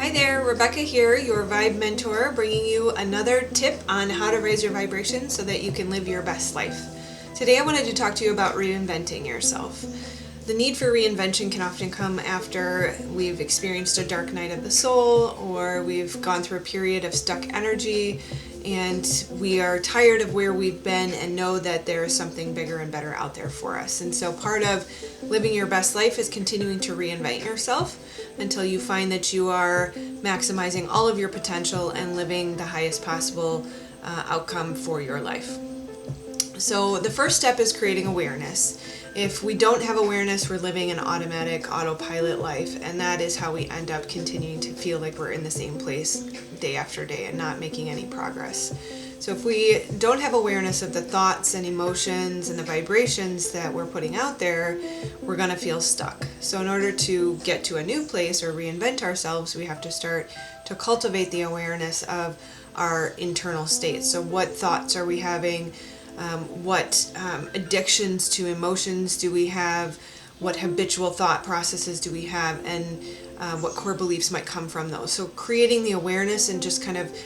Hi there, Rebecca here, your Vibe Mentor, bringing you another tip on how to raise your vibration so that you can live your best life. Today I wanted to talk to you about reinventing yourself. The need for reinvention can often come after we've experienced a dark night of the soul, or we've gone through a period of stuck energy, and we are tired of where we've been and know that there is something bigger and better out there for us. And so part of living your best life is continuing to reinvent yourself until you find that you are maximizing all of your potential and living the highest possible outcome for your life. So the first step is creating awareness. If we don't have awareness, we're living an automatic autopilot life, and that is how we end up continuing to feel like we're in the same place day after day and not making any progress. So if we don't have awareness of the thoughts and emotions and the vibrations that we're putting out there, we're going to feel stuck. So in order to get to a new place or reinvent ourselves, we have to start to cultivate the awareness of our internal state. So what thoughts are we having? What addictions to emotions do we have? What habitual thought processes do we have? And what core beliefs might come from those? So creating the awareness and just kind of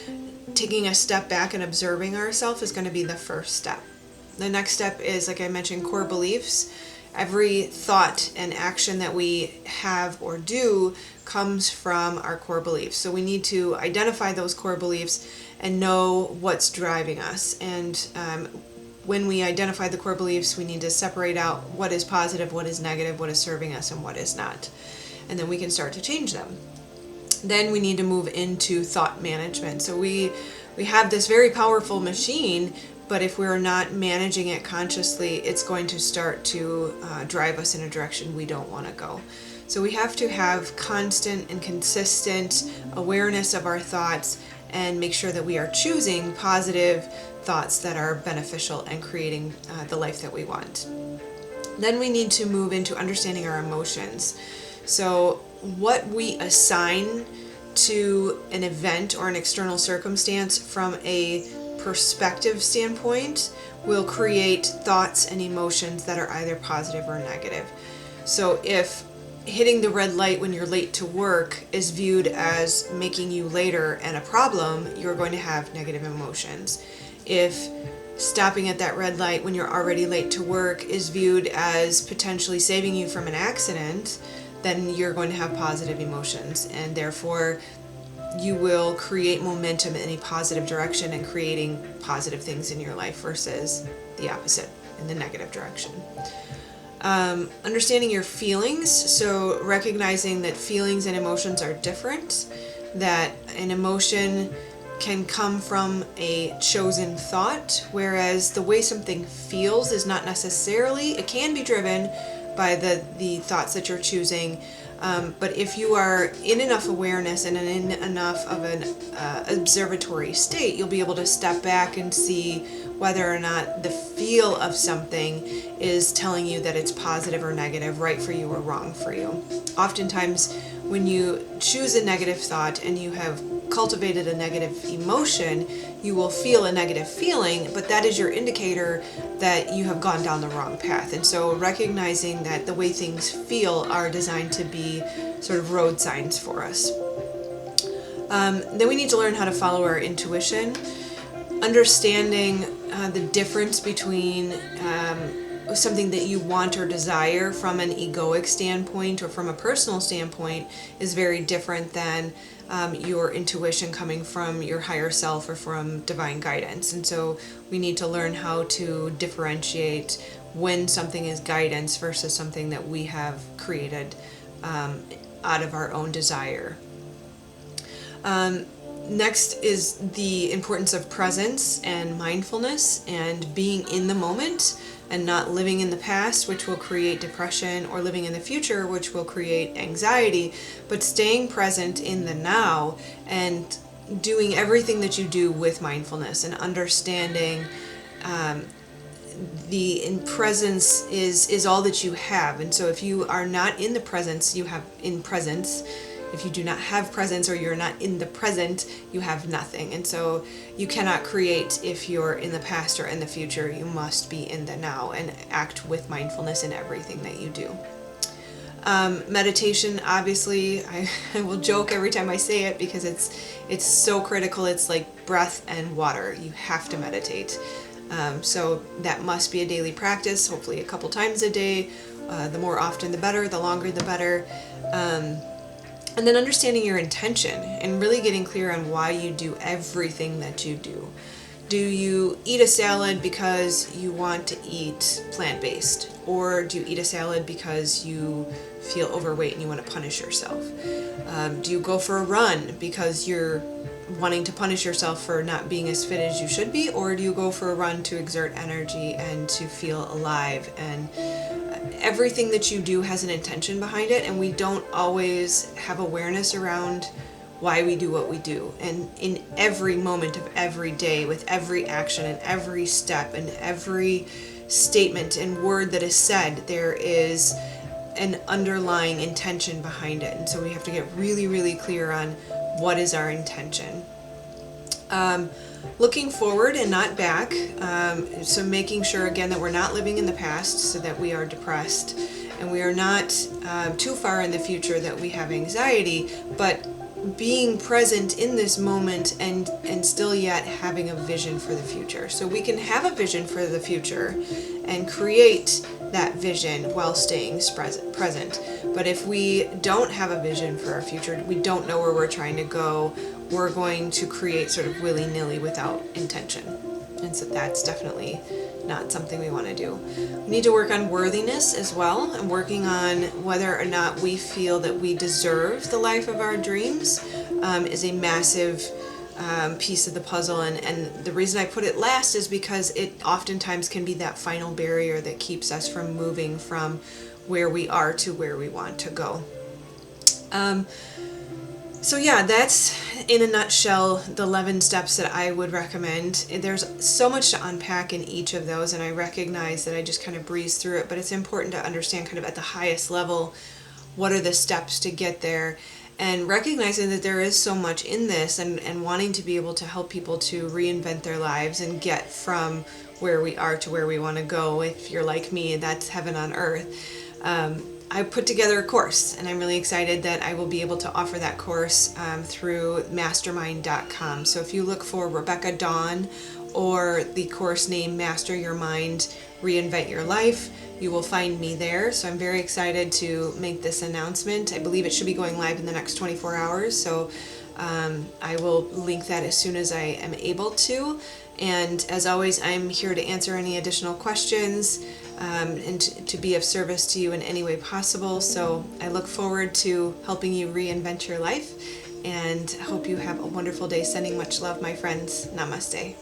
taking a step back and observing ourselves is going to be the first step. The next step is, like I mentioned, core beliefs. Every thought and action that we have or do comes from our core beliefs. So we need to identify those core beliefs and know what's driving us. And when we identify the core beliefs, we need to separate out what is positive, what is negative, what is serving us, and what is not. And then we can start to change them. Then we need to move into thought management. So we have this very powerful machine, but if we're not managing it consciously, it's going to start to drive us in a direction we don't want to go. So we have to have constant and consistent awareness of our thoughts and make sure that we are choosing positive thoughts that are beneficial and creating the life that we want. Then we need to move into understanding our emotions. So what we assign to an event or an external circumstance from a perspective standpoint will create thoughts and emotions that are either positive or negative. So if hitting the red light when you're late to work is viewed as making you later and a problem, you're going to have negative emotions. If stopping at that red light when you're already late to work is viewed as potentially saving you from an accident, then you're going to have positive emotions, and therefore you will create momentum in a positive direction and creating positive things in your life versus the opposite, in the negative direction. Understanding your feelings, so recognizing that feelings and emotions are different, that an emotion can come from a chosen thought, whereas the way something feels is not necessarily, it can be driven by the thoughts that you're choosing, but if you are in enough awareness and in enough of an observatory state, you'll be able to step back and see whether or not the feel of something is telling you that it's positive or negative, right for you or wrong for you. Oftentimes when you choose a negative thought and you have cultivated a negative emotion, you will feel a negative feeling, but that is your indicator that you have gone down the wrong path. And so recognizing that the way things feel are designed to be sort of road signs for us. Then we need to learn how to follow our intuition, understanding the difference between something that you want or desire from an egoic standpoint or from a personal standpoint is very different than your intuition coming from your higher self or from divine guidance. And so we need to learn how to differentiate when something is guidance versus something that we have created out of our own desire. Next is the importance of presence and mindfulness and being in the moment and not living in the past, which will create depression, or living in the future, which will create anxiety, but staying present in the now and doing everything that you do with mindfulness and understanding the in presence is all that you have. And so if you are not in the presence, you have in presence. If you do not have presence or you're not in the present, you have nothing. And so you cannot create if you're in the past or in the future. You must be in the now and act with mindfulness in everything that you do. Meditation, obviously, I will joke every time I say it because it's so critical. It's like breath and water. You have to meditate. So that must be a daily practice, hopefully a couple times a day. The more often the better, the longer the better. And then understanding your intention and really getting clear on why you do everything that you do. Do you eat a salad because you want to eat plant-based? Or do you eat a salad because you feel overweight and you want to punish yourself? Do you go for a run because you're wanting to punish yourself for not being as fit as you should be? Or do you go for a run to exert energy and to feel alive? And everything that you do has an intention behind it, and we don't always have awareness around why we do what we do. And in every moment of every day, with every action and every step and every statement and word that is said, there is an underlying intention behind it. And so we have to get really, really clear on what is our intention. Looking forward and not back, so making sure again that we're not living in the past so that we are depressed, and we are not too far in the future that we have anxiety, but being present in this moment and still yet having a vision for the future. So we can have a vision for the future and create that vision while staying present. But if we don't have a vision for our future, we don't know where we're trying to go, we're going to create sort of willy-nilly without intention. And so that's definitely not something we want to do. We need to work on worthiness as well, and working on whether or not we feel that we deserve the life of our dreams is a massive piece of the puzzle. And the reason I put it last is because it oftentimes can be that final barrier that keeps us from moving from where we are to where we want to go. So yeah, that's in a nutshell the 11 steps that I would recommend. There's so much to unpack in each of those, and I recognize that I just kind of breeze through it, but it's important to understand kind of at the highest level what are the steps to get there, and recognizing that there is so much in this, and wanting to be able to help people to reinvent their lives and get from where we are to where we want to go. If you're like me, that's heaven on earth. I put together a course, and I'm really excited that I will be able to offer that course through mastermind.com. So if you look for Rebecca Dawn or the course name Master Your Mind, Reinvent Your Life, you will find me there. So I'm very excited to make this announcement. I believe it should be going live in the next 24 hours. So I will link that as soon as I am able to. And as always, I'm here to answer any additional questions and to be of service to you in any way possible. So I look forward to helping you reinvent your life, and hope you have a wonderful day. Sending much love, my friends. Namaste.